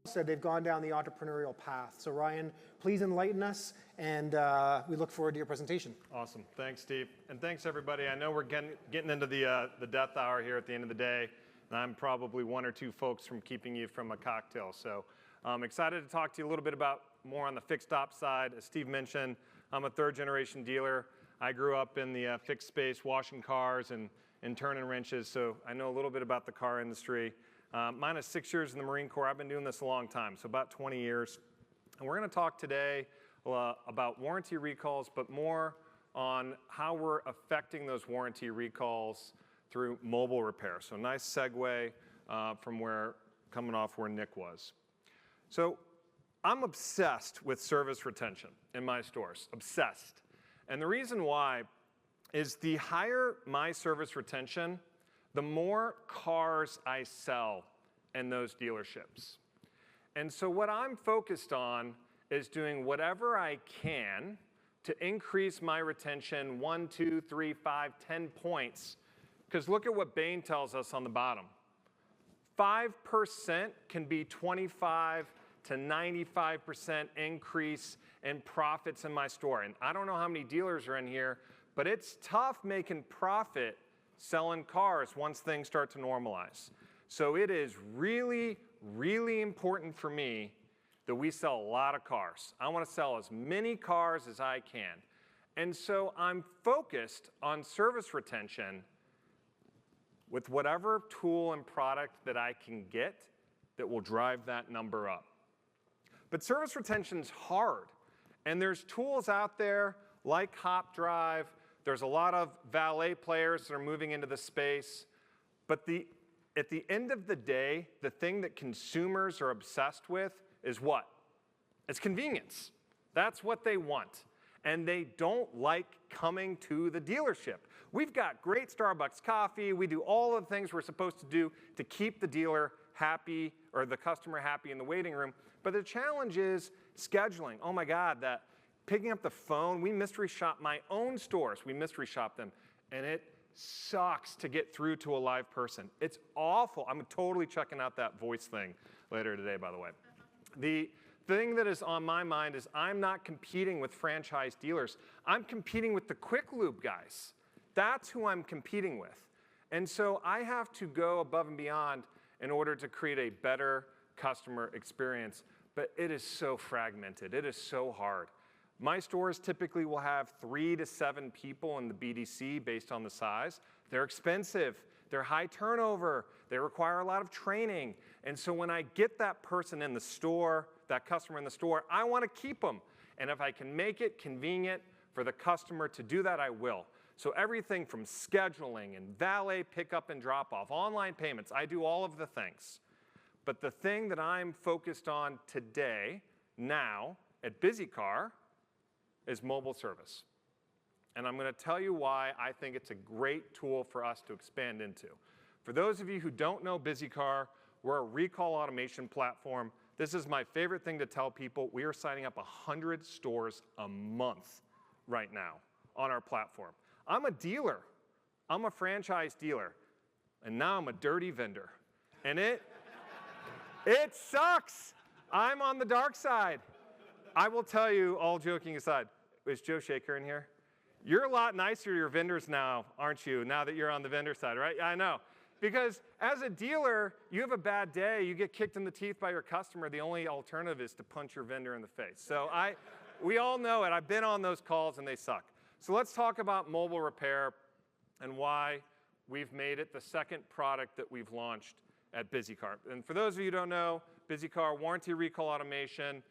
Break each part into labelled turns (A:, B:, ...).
A: Said they've gone down the entrepreneurial path. So Ryan, please enlighten us, and we look forward to your presentation.
B: Awesome. Thanks, Steve. And thanks, everybody. I know we're getting into the death hour here at the end of the day, and I'm probably one or two folks from keeping you from a cocktail. So I'm excited to talk to you a little bit about more on the fixed op side. As Steve mentioned, I'm a third-generation dealer. I grew up in the fixed space, washing cars and turning wrenches, so I know a little bit about the car industry. Mine is 6 years in the Marine Corps. I've been doing this a long time, so about 20 years. And we're going to talk today about warranty recalls, but more on how we're affecting those warranty recalls through mobile repair. So nice segue from coming off where Nick was. So I'm obsessed with service retention in my stores, obsessed. And the reason why is the higher my service retention, the more cars I sell in those dealerships. And so what I'm focused on is doing whatever I can to increase my retention 1, 2, 3, 5, 10 points. Because look at what Bain tells us on the bottom. 5% can be 25 to 95% increase in profits in my store. And I don't know how many dealers are in here, but it's tough making profit selling cars once things start to normalize. So it is really, really important for me that we sell a lot of cars. I want to sell as many cars as I can. And so I'm focused on service retention with whatever tool and product that I can get that will drive that number up. But service retention's hard. And there's tools out there like Hop Drive. There's a lot of valet players that are moving into the space. But at the end of the day, the thing that consumers are obsessed with is what? It's convenience. That's what they want. And they don't like coming to the dealership. We've got great Starbucks coffee. We do all of the things we're supposed to do to keep the dealer happy or the customer happy in the waiting room. But the challenge is scheduling. Oh my God, that picking up the phone, we mystery shop my own stores. We mystery shop them. And it sucks to get through to a live person. It's awful. I'm totally checking out that voice thing later today, by the way. The thing that is on my mind is I'm not competing with franchise dealers. I'm competing with the quick lube guys. That's who I'm competing with. And so I have to go above and beyond in order to create a better customer experience. But it is so fragmented. It is so hard. My stores typically will have 3 to 7 people in the BDC based on the size. They're expensive. They're high turnover. They require a lot of training. And so when I get that person in the store, that customer in the store, I want to keep them. And if I can make it convenient for the customer to do that, I will. So everything from scheduling and valet pickup and drop off, online payments, I do all of the things. But the thing that I'm focused on today, now, at BizzyCar, is mobile service. And I'm going to tell you why I think it's a great tool for us to expand into. For those of you who don't know BizzyCar, we're a recall automation platform. This is my favorite thing to tell people. We are signing up 100 stores a month right now on our platform. I'm a dealer. I'm a franchise dealer. And now I'm a dirty vendor. And it sucks. I'm on the dark side. I will tell you, all joking aside, is Joe Shaker in here? You're a lot nicer to your vendors now, aren't you, now that you're on the vendor side, right? I know. Because as a dealer, you have a bad day, you get kicked in the teeth by your customer, the only alternative is to punch your vendor in the face. So we all know it. I've been on those calls and they suck. So let's talk about mobile repair and why we've made it the second product that we've launched at BizzyCar. And for those of you who don't know, BizzyCar, warranty recall automation.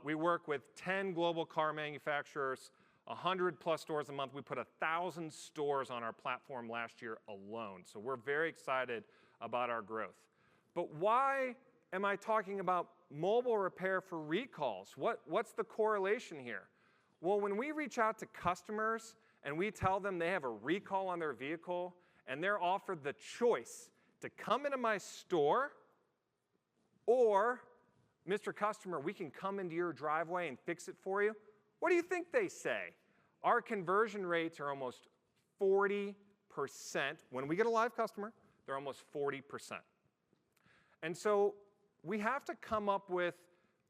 B: We work with 10 global car manufacturers, 100+ stores a month. We put 1,000 stores on our platform last year alone. So we're very excited about our growth. But why am I talking about mobile repair for recalls? What's the correlation here? Well, when we reach out to customers and we tell them they have a recall on their vehicle and they're offered the choice to come into my store or, Mr. Customer, we can come into your driveway and fix it for you. What do you think they say? Our conversion rates are almost 40%. When we get a live customer, they're almost 40%. And so we have to come up with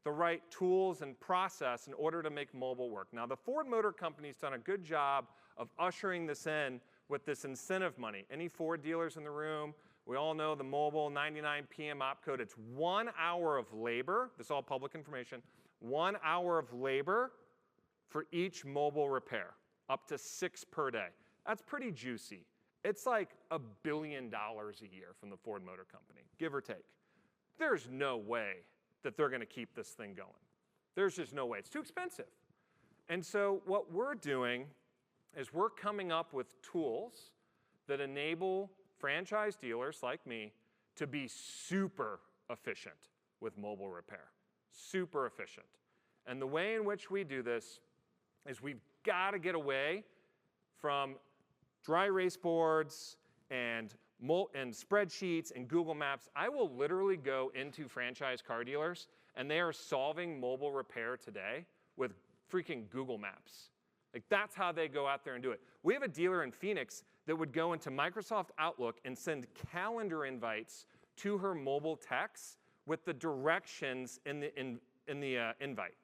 B: the right tools and process in order to make mobile work. Now, the Ford Motor Company's done a good job of ushering this in with this incentive money. Any Ford dealers in the room? We all know the mobile 99 PM opcode. It's 1 hour of labor. This is all public information. 1 hour of labor for each mobile repair, up to 6 per day. That's pretty juicy. It's like $1 billion a year from the Ford Motor Company, give or take. There's no way that they're going to keep this thing going. There's just no way. It's too expensive. And so what we're doing is we're coming up with tools that enable franchise dealers like me to be super efficient with mobile repair. Super efficient. And the way in which we do this is we've got to get away from dry erase boards and spreadsheets and Google Maps. I will literally go into franchise car dealers, and they are solving mobile repair today with freaking Google Maps. Like, that's how they go out there and do it. We have a dealer in Phoenix that would go into Microsoft Outlook and send calendar invites to her mobile techs with the directions in the invite.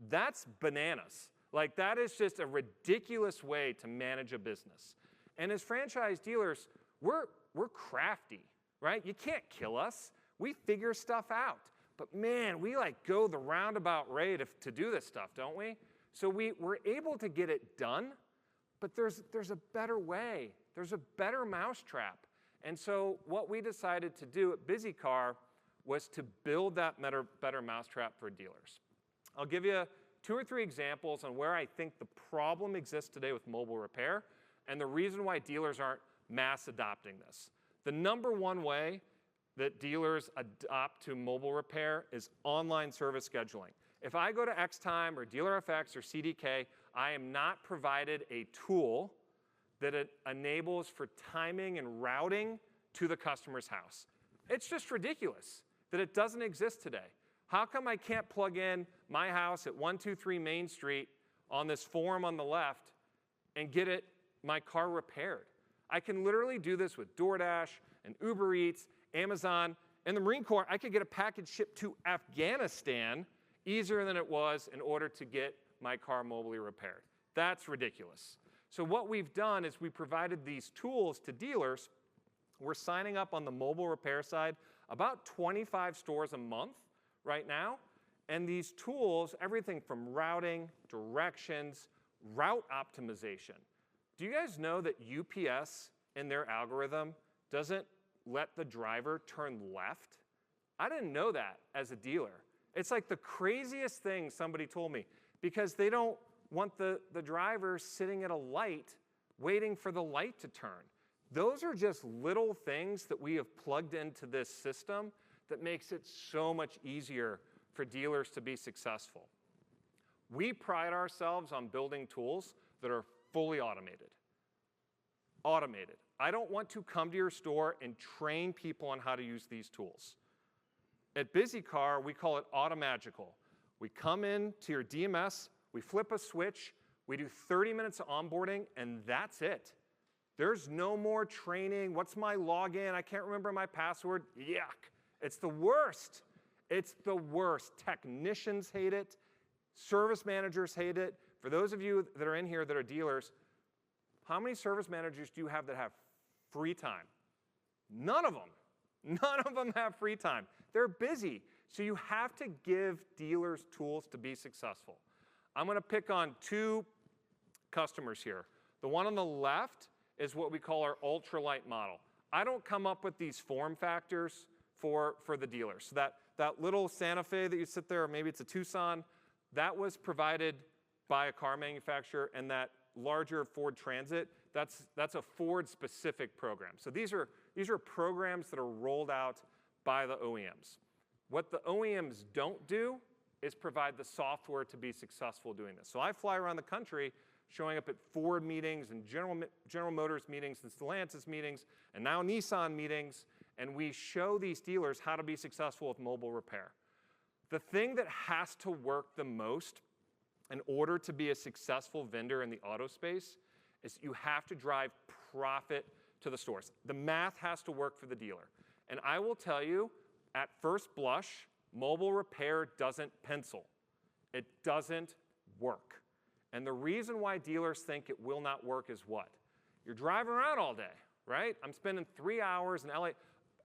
B: That's bananas. Like, that is just a ridiculous way to manage a business. And as franchise dealers, we're crafty, right? You can't kill us. We figure stuff out. But man, we like go the roundabout way to do this stuff, don't we? So we're able to get it done, but there's a better way. There's a better mousetrap. And so what we decided to do at BizzyCar was to build that better mousetrap for dealers. I'll give you 2 or 3 examples on where I think the problem exists today with mobile repair and the reason why dealers aren't mass adopting this. The number one way that dealers adopt to mobile repair is online service scheduling. If I go to Xtime or DealerFX or CDK, I am not provided a tool that it enables for timing and routing to the customer's house. It's just ridiculous that it doesn't exist today. How come I can't plug in my house at 123 Main Street on this form on the left and get my car repaired? I can literally do this with DoorDash and Uber Eats, Amazon, and the Marine Corps. I could get a package shipped to Afghanistan easier than it was in order to get my car mobilely repaired. That's ridiculous. So what we've done is we provided these tools to dealers. We're signing up on the mobile repair side about 25 stores a month right now. And these tools, everything from routing, directions, route optimization. Do you guys know that UPS in their algorithm doesn't let the driver turn left? I didn't know that as a dealer. It's like the craziest thing somebody told me because they don't want the driver sitting at a light waiting for the light to turn. Those are just little things that we have plugged into this system that makes it so much easier for dealers to be successful. We pride ourselves on building tools that are fully automated. Automated. I don't want to come to your store and train people on how to use these tools. At BizzyCar, we call it automagical. We come in to your DMS, we flip a switch, we do 30 minutes of onboarding, and that's it. There's no more training. What's my login? I can't remember my password. Yuck. It's the worst. It's the worst. Technicians hate it. Service managers hate it. For those of you that are in here that are dealers, how many service managers do you have that have free time? None of them. None of them have free time. They're busy. So you have to give dealers tools to be successful. I'm going to pick on 2 customers here. The one on the left is what we call our ultralight model. I don't come up with these form factors for the dealers. So that little Santa Fe that you sit there, or maybe it's a Tucson, that was provided by a car manufacturer, and that larger Ford Transit, that's a Ford-specific program. So these are programs that are rolled out by the OEMs. What the OEMs don't do is provide the software to be successful doing this. So I fly around the country showing up at Ford meetings and General Motors meetings and Stellantis meetings and now Nissan meetings, and we show these dealers how to be successful with mobile repair. The thing that has to work the most in order to be a successful vendor in the auto space is you have to drive profit to the stores. The math has to work for the dealer. And I will tell you, at first blush, mobile repair doesn't pencil. It doesn't work. And the reason why dealers think it will not work is what? You're driving around all day, right? I'm spending 3 hours in LA.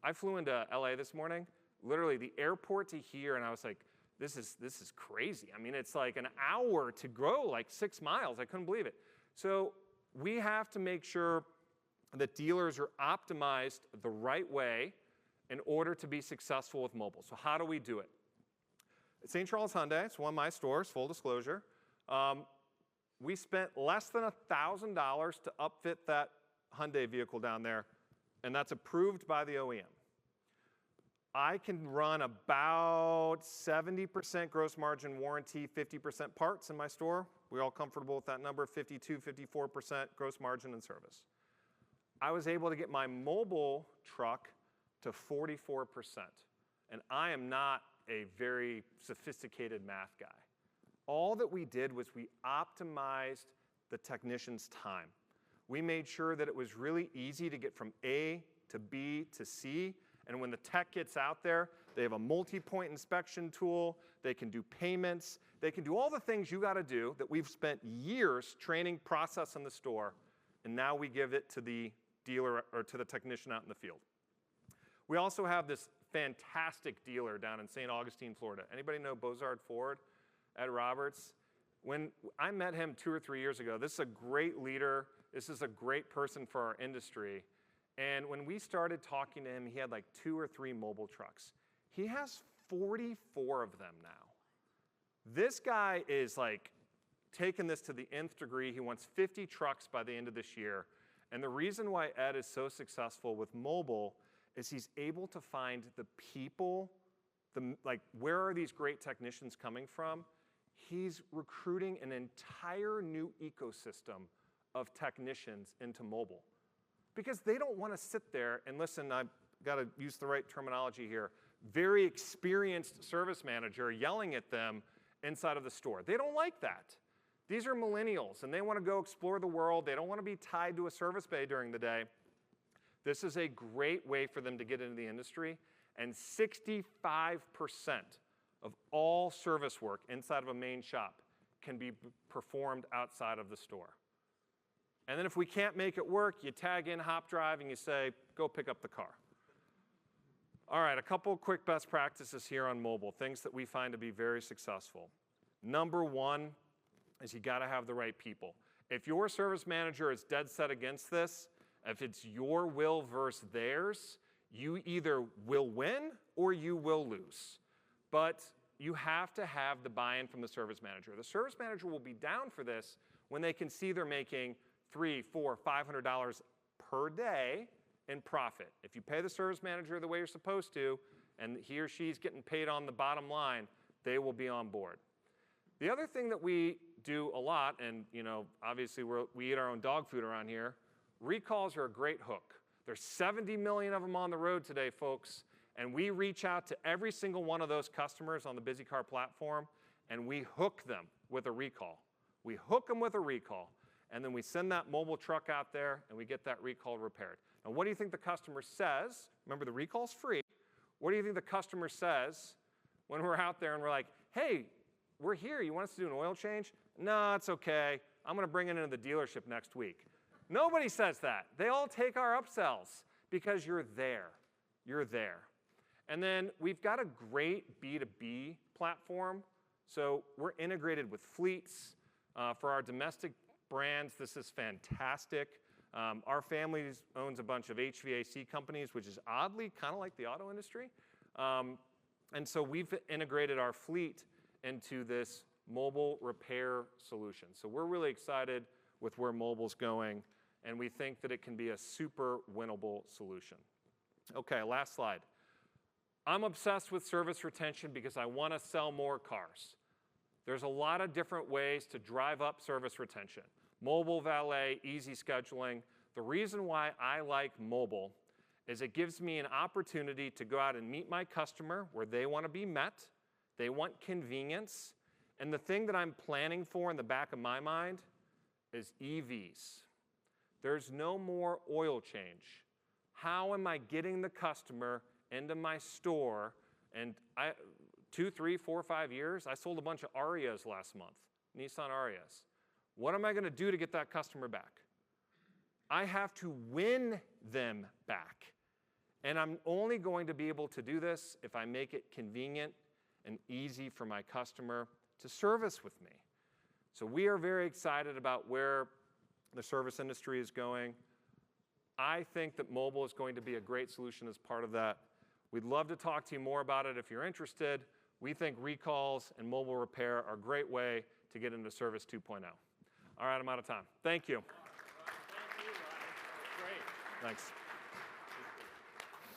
B: I flew into LA this morning, literally the airport to here, and I was like, this is crazy. I mean, it's like an hour to go like 6 miles. I couldn't believe it. So we have to make sure that dealers are optimized the right way in order to be successful with mobile. So how do we do it? At St. Charles Hyundai, it's one of my stores, full disclosure. We spent less than $1,000 to upfit that Hyundai vehicle down there, and that's approved by the OEM. I can run about 70% gross margin warranty, 50% parts in my store. We're all comfortable with that number, 52, 54% gross margin and service. I was able to get my mobile truck to 44%. And I am not a very sophisticated math guy. All that we did was we optimized the technician's time. We made sure that it was really easy to get from A to B to C. And when the tech gets out there, they have a multi-point inspection tool. They can do payments. They can do all the things you got to do that we've spent years training process in the store. And now we give it to the dealer or to the technician out in the field. We also have this fantastic dealer down in St. Augustine, Florida. Anybody know Bozard Ford? Ed Roberts? When I met him 2 or 3 years ago, this is a great leader. This is a great person for our industry. And when we started talking to him, he had like 2 or 3 mobile trucks. He has 44 of them now. This guy is like taking this to the nth degree. He wants 50 trucks by the end of this year. And the reason why Ed is so successful with mobile is he's able to find the people, like where are these great technicians coming from? He's recruiting an entire new ecosystem of technicians into mobile. Because they don't want to sit there and listen, I've got to use the right terminology here, very experienced service manager yelling at them inside of the store. They don't like that. These are millennials, and they want to go explore the world. They don't want to be tied to a service bay during the day. This is a great way for them to get into the industry, and 65% of all service work inside of a main shop can be performed outside of the store. And then if we can't make it work, you tag in Hop Drive and you say, go pick up the car. All right, a couple quick best practices here on mobile, things that we find to be very successful. Number one is you gotta have the right people. If your service manager is dead set against this, if it's your will versus theirs, you either will win or you will lose. But you have to have the buy-in from the service manager. The service manager will be down for this when they can see they're making $300, $400, $500 per day in profit. If you pay the service manager the way you're supposed to, and he or she's getting paid on the bottom line, they will be on board. The other thing that we do a lot, and obviously we eat our own dog food around here, recalls are a great hook. There's 70 million of them on the road today, folks, and we reach out to every single one of those customers on the BizzyCar platform, and we hook them with a recall. We hook them with a recall. And then we send that mobile truck out there and we get that recall repaired. Now, what do you think the customer says? Remember, the recall's free. What do you think the customer says when we're out there and we're like, hey, we're here. You want us to do an oil change? No, it's okay. I'm going to bring it into the dealership next week. Nobody says that. They all take our upsells because you're there. You're there. And then we've got a great B2B platform. So we're integrated with fleets. For our domestic brands, this is fantastic. Our family owns a bunch of HVAC companies, which is oddly kind of like the auto industry. And so we've integrated our fleet into this mobile repair solution. So we're really excited with where mobile's going, and we think that it can be a super winnable solution. Okay, last slide. I'm obsessed with service retention because I want to sell more cars. There's a lot of different ways to drive up service retention. Mobile valet, easy scheduling. The reason why I like mobile is it gives me an opportunity to go out and meet my customer where they want to be met. They want convenience. And the thing that I'm planning for in the back of my mind is EVs. There's no more oil change. How am I getting the customer into my store? And 2, 3, 4, 5 years, I sold a bunch of Arias last month, Nissan Arias. What am I going to do to get that customer back? I have to win them back. And I'm only going to be able to do this if I make it convenient and easy for my customer to service with me. So we are very excited about where the service industry is going. I think that mobile is going to be a great solution as part of that. We'd love to talk to you more about it if you're interested. We think recalls and mobile repair are a great way to get into Service 2.0. All right, I'm out of time. Thank you.
C: Thank you, Ryan. Great.
B: Thanks.